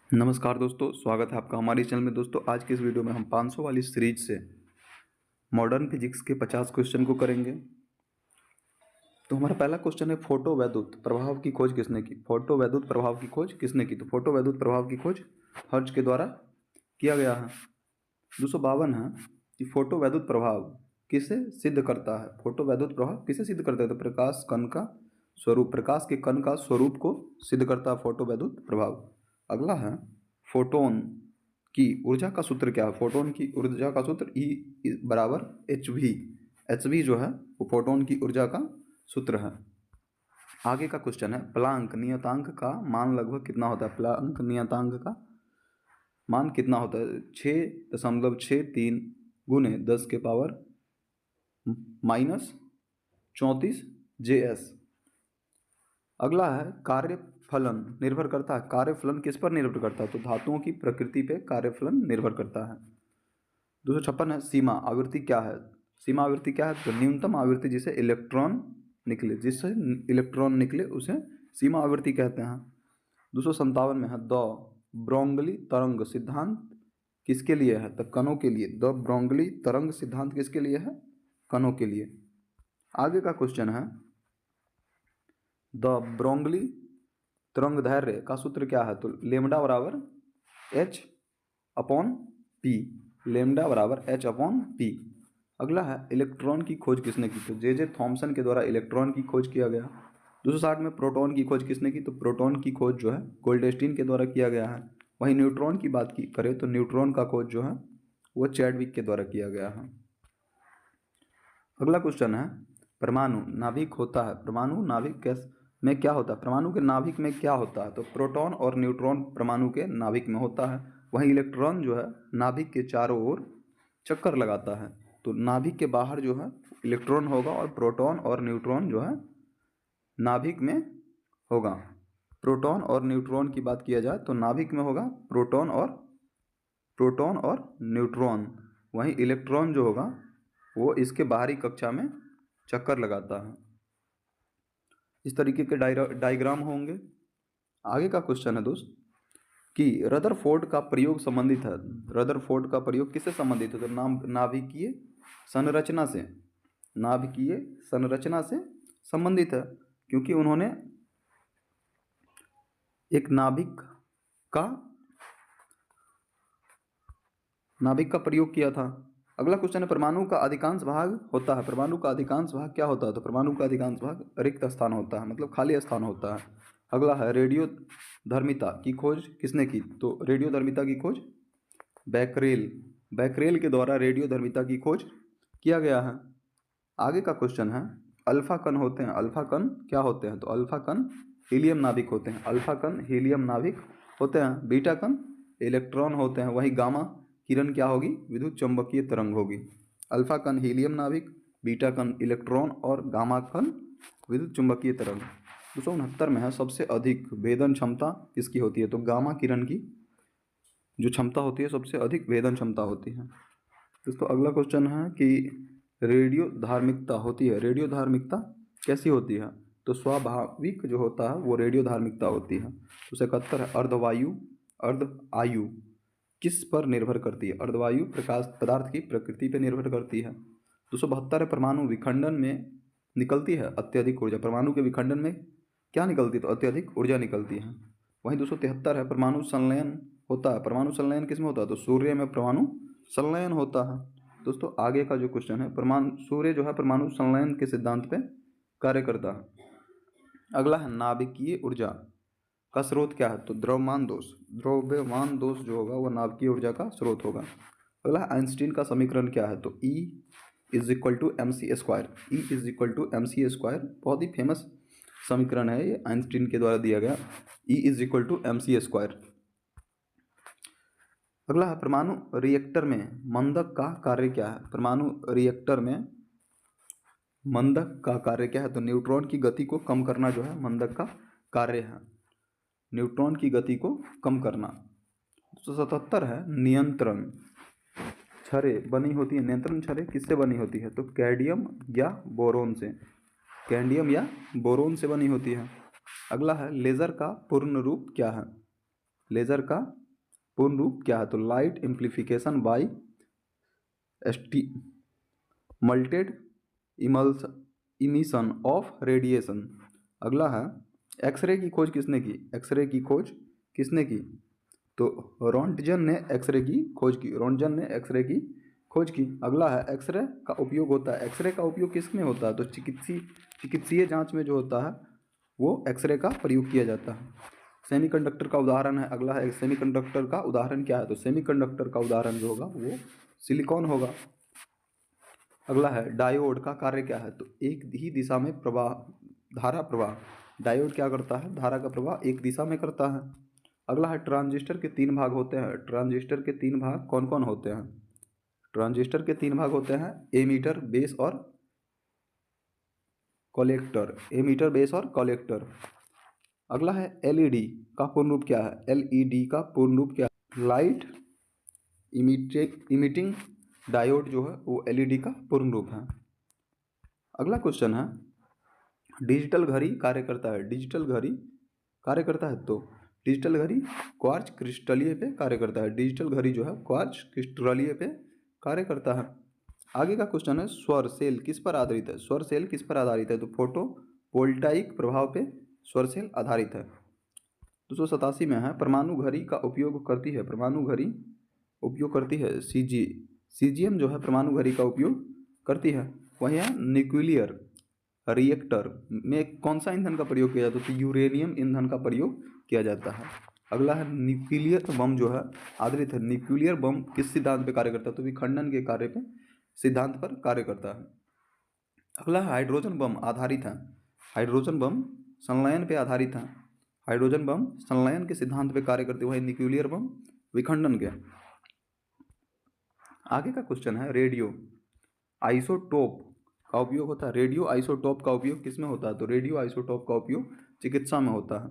नमस्कार दोस्तों, स्वागत है आपका हमारे चैनल में। दोस्तों आज के इस वीडियो में हम 500 वाली सीरीज से मॉडर्न फिजिक्स के 50 क्वेश्चन को करेंगे। तो हमारा पहला क्वेश्चन है, फोटो वैद्युत प्रभाव की खोज किसने की। फोटो वैद्युत प्रभाव की खोज किसने की? तो फोटो वैद्युत प्रभाव की खोज हर्ट्ज के द्वारा किया गया है। 252 है कि फोटो वैद्युत प्रभाव किसे सिद्ध करता है। फोटो वैद्युत प्रभाव किसे सिद्ध करता है? तो प्रकाश कण का स्वरूप, प्रकाश के कण का स्वरूप को सिद्ध करता है फोटो वैद्युत प्रभाव। अगला है, फोटोन की ऊर्जा का सूत्र क्या है। फोटोन की ऊर्जा का सूत्र E बराबर hv। hv जो है वो फोटोन की ऊर्जा का सूत्र है। आगे का क्वेश्चन है, प्लांक नियतांक का मान लगभग कितना होता है। प्लांक नियतांक का मान कितना होता है? 6.63 गुने 10 के पावर -34 JS। अगला है, कार्यफलन निर्भर करता है। कार्यफलन किस पर निर्भर करता है? तो धातुओं की प्रकृति पे कार्यफलन निर्भर करता है। 256 है, सीमा आवृत्ति क्या है। सीमा आवृत्ति क्या है? तो न्यूनतम आवृत्ति जिससे इलेक्ट्रॉन निकले उसे सीमा आवृत्ति कहते हैं। 257 में है, द ब्रोंगली तरंग सिद्धांत किसके लिए है? तो कणों के लिए। द ब्रोंगली तरंग सिद्धांत किसके लिए है? कणों के लिए। आगे का क्वेश्चन है, द ब्रोंगली तरंगदैर्घ्य का सूत्र क्या है? तो लेमडा बराबर h/p। लेमडा बराबर h/p। अगला है, इलेक्ट्रॉन की खोज किसने की? तो जे थॉमसन के द्वारा इलेक्ट्रॉन की खोज किया गया। 260 में, प्रोटॉन की खोज किसने की? तो प्रोटॉन की खोज जो है गोल्डस्टीन के द्वारा किया गया है। वहीं न्यूट्रॉन की बात की करें तो न्यूट्रॉन का खोज जो है वो चैडविक के द्वारा किया गया है। अगला क्वेश्चन है, परमाणु नाभिक होता है। परमाणु नाभिक में क्या होता है? परमाणु के नाभिक में क्या होता है? तो प्रोटॉन और न्यूट्रॉन परमाणु के नाभिक में होता है। वहीं इलेक्ट्रॉन जो है नाभिक के चारों ओर चक्कर लगाता है। तो नाभिक के बाहर जो है इलेक्ट्रॉन होगा और प्रोटॉन और न्यूट्रॉन जो है नाभिक में होगा। प्रोटॉन और न्यूट्रॉन की बात किया जाए तो नाभिक में होगा प्रोटॉन और न्यूट्रॉन। वहीं इलेक्ट्रॉन जो होगा वो इसके बाहरी कक्षा में चक्कर लगाता है। इस तरीके के डायग्राम होंगे। आगे का क्वेश्चन है दोस्त कि रदरफोर्ड का प्रयोग संबंधित है। रदरफोर्ड का प्रयोग किससे संबंधित है? तो नाभिकीय संरचना से संबंधित है, क्योंकि उन्होंने एक नाभिक का प्रयोग किया था। अगला क्वेश्चन है, परमाणु का अधिकांश भाग होता है। परमाणु का अधिकांश भाग क्या होता है? तो परमाणु का अधिकांश भाग रिक्त स्थान होता है, मतलब खाली स्थान होता है। अगला है, रेडियोधर्मिता की खोज किसने की? तो रेडियोधर्मिता की खोज बैकरेल के द्वारा रेडियोधर्मिता की खोज किया गया है। आगे का क्वेश्चन है, अल्फा कण होते हैं। अल्फा कण क्या होते हैं? तो अल्फा कण हीलियम नाभिक होते हैं। अल्फा कण हीलियम नाभिक होते हैं। बीटा कण इलेक्ट्रॉन होते हैं। वहीं गामा किरण क्या होगी? विद्युत चुंबकीय तरंग होगी। अल्फा कण हीलियम नाभिक, बीटा कण इलेक्ट्रॉन और गामा कण विद्युत चुंबकीय तरंग। 269 में है, सबसे अधिक भेदन क्षमता किसकी होती है? तो गामा किरण की जो क्षमता होती है सबसे अधिक भेदन क्षमता होती है। दोस्तों अगला क्वेश्चन है कि रेडियो धार्मिकता होती है। रेडियो धार्मिकता कैसी होती है? तो स्वाभाविक जो होता है वो रेडियो धार्मिकता होती है। 271 है, अर्ध आयु किस पर निर्भर करती है? अर्धवायु प्रकाश पदार्थ की प्रकृति पर निर्भर करती है। 272 है, परमाणु विखंडन में निकलती है अत्यधिक ऊर्जा। परमाणु के विखंडन में क्या निकलती है? तो अत्यधिक ऊर्जा निकलती है। वहीं 273 है, परमाणु संलयन होता है। परमाणु संलयन किस में होता है? तो सूर्य में परमाणु संलयन होता है। दोस्तों आगे का जो क्वेश्चन है, सूर्य जो है परमाणु संलयन के सिद्धांत पे कार्य करता है। अगला है, नाभिकीय ऊर्जा का स्रोत क्या है? तो द्रव्यमान दोष जो होगा वो नाभिकीय ऊर्जा का स्रोत होगा। अगला है, आइंस्टीन का समीकरण क्या है? तो E = mc²। E = mc²। बहुत ही फेमस समीकरण है ये, आइंस्टीन के द्वारा दिया गया। E = mc²। अगला है, परमाणु रिएक्टर में मंदक का कार्य क्या है? परमाणु रिएक्टर में मंदक का कार्य क्या है? तो न्यूट्रॉन की गति को कम करना जो है मंदक का कार्य है। न्यूट्रॉन की गति को कम करना। 277 है, नियंत्रण छड़ें बनी होती है। नियंत्रण छड़ें किससे बनी होती है? तो कैडमियम या बोरोन से बनी होती है। अगला है, लेजर का पूर्ण रूप क्या है? लेज़र का पूर्ण रूप क्या है? तो लाइट एम्प्लीफिकेशन बाय मल्टेड इमिशन ऑफ रेडिएशन। अगला है एक्सरे की खोज किसने की? एक्सरे की खोज किसने की? तो रोंटगन ने एक्सरे की खोज की। रोंटगन ने एक्सरे की खोज की। अगला है एक्सरे का उपयोग होता है। एक्सरे का उपयोग किसमें होता है? तो चिकित्सीय जांच में जो होता है वो एक्सरे का प्रयोग किया जाता है। सेमीकंडक्टर का उदाहरण है। अगला है सेमीकंडक्टर का उदाहरण क्या है? तो सेमीकंडक्टर का उदाहरण जो होगा वो सिलिकॉन होगा। अगला है डायोड का कार्य क्या है? तो एक ही दिशा में प्रवाह, धारा प्रवाह। डायोड क्या करता है? धारा का प्रवाह एक दिशा में करता है। अगला है ट्रांजिस्टर के 3 भाग होते हैं। ट्रांजिस्टर के 3 भाग कौन कौन होते हैं? ट्रांजिस्टर के 3 भाग होते हैं एमीटर, बेस और कलेक्टर। एमीटर, बेस और कलेक्टर। अगला है एलईडी का पूर्ण रूप क्या है? एलईडी का पूर्ण रूप क्या है? लाइट इमिटिंग डायोड जो है वो एलईडी का पूर्ण रूप है। अगला क्वेश्चन है डिजिटल घड़ी कार्य करता है। डिजिटल घड़ी कार्य करता है तो डिजिटल घड़ी क्वार्ट्ज क्रिस्टलीय पे कार्य करता है। डिजिटल घड़ी जो है क्वार्ट्ज क्रिस्टलीय पे कार्य करता है। आगे का क्वेश्चन है सौर सेल किस पर आधारित है? सौर सेल किस पर आधारित है? तो फोटो वोल्टाइक प्रभाव पे सौर सेल आधारित है। 287 में है परमाणु घड़ी का उपयोग करती है। परमाणु घड़ी उपयोग करती है सीजीएम जो है परमाणु घड़ी का उपयोग करती है। वहीं है न्यूक्लियर रिएक्टर में कौन सा ईंधन का प्रयोग किया जाता है? तो यूरेनियम ईंधन का प्रयोग किया जाता है। अगला है न्यूक्लियर बम जो है आधारित है। न्यूक्लियर बम किस सिद्धांत पे कार्य करता है? तो विखंडन के कार्य पे सिद्धांत पर कार्य करता है। अगला हाइड्रोजन बम आधारित है। हाइड्रोजन बम संलयन पे आधारित है। हाइड्रोजन बम संलयन के सिद्धांत पे कार्य करते हुए न्यूक्लियर बम विखंडन के। आगे का क्वेश्चन है रेडियो आइसोटोप का उपयोग होता है। रेडियो आइसोटोप का उपयोग किसमें होता है? तो रेडियो आइसोटोप का उपयोग चिकित्सा में होता है।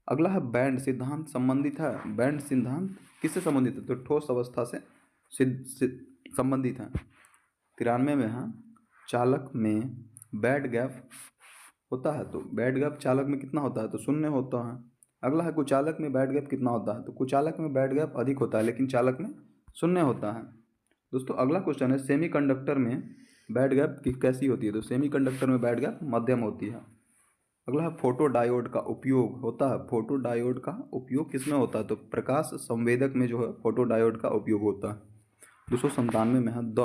अगला है बैंड सिद्धांत संबंधित है। बैंड सिद्धांत किससे संबंधित है? तो ठोस अवस्था से संबंधित है। 93 में है चालक में बैंड गैप होता है। तो बैंड गैप चालक में कितना होता है? तो 0 होता है। अगला है कुचालक में बैंड गैप कितना होता है? तो कुचालक में बैंड गैप अधिक होता है लेकिन चालक में 0 होता है। दोस्तों अगला क्वेश्चन है सेमीकंडक्टर में बैंड गैप कैसी होती है? तो सेमीकंडक्टर में बैंड गैप मध्यम होती है। अगला है फोटो डायोड का उपयोग होता है। फोटो डायोड का उपयोग किसमें होता है? तो प्रकाश संवेदक में जो है फोटो डायोड का उपयोग होता है। 297 में है द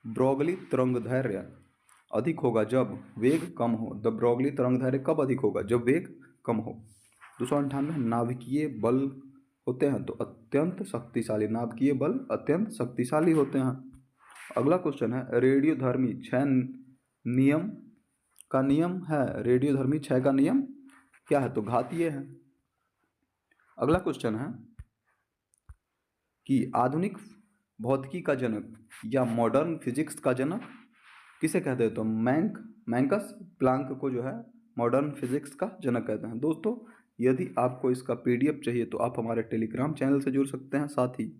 ब्रोगली तरंगदैर्घ्य अधिक होगा जब वेग कम हो। द ब्रोगली तरंगदैर्घ्य कब अधिक होगा? जब वेग कम हो। 298 नाभिकीय बल होते हैं तो अत्यंत शक्तिशाली। नाभिकीय बल अत्यंत शक्तिशाली होते हैं। अगला क्वेश्चन है रेडियोधर्मी क्षय नियम का नियम है। रेडियोधर्मी क्षय का नियम क्या है? तो घातीय है। अगला क्वेश्चन है कि आधुनिक भौतिकी का जनक या मॉडर्न फिजिक्स का जनक किसे कहते हैं? तो मैंकस प्लांक को जो है मॉडर्न फिजिक्स का जनक कहते हैं। दोस्तों यदि आपको इसका पीडीएफ चाहिए तो आप हमारे टेलीग्राम चैनल से जुड़ सकते हैं। साथ ही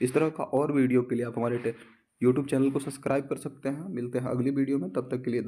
इस तरह का और वीडियो के लिए आप हमारे यूट्यूब चैनल को सब्सक्राइब कर सकते हैं। मिलते हैं अगली वीडियो में, तब तक के लिए धन्यवाद।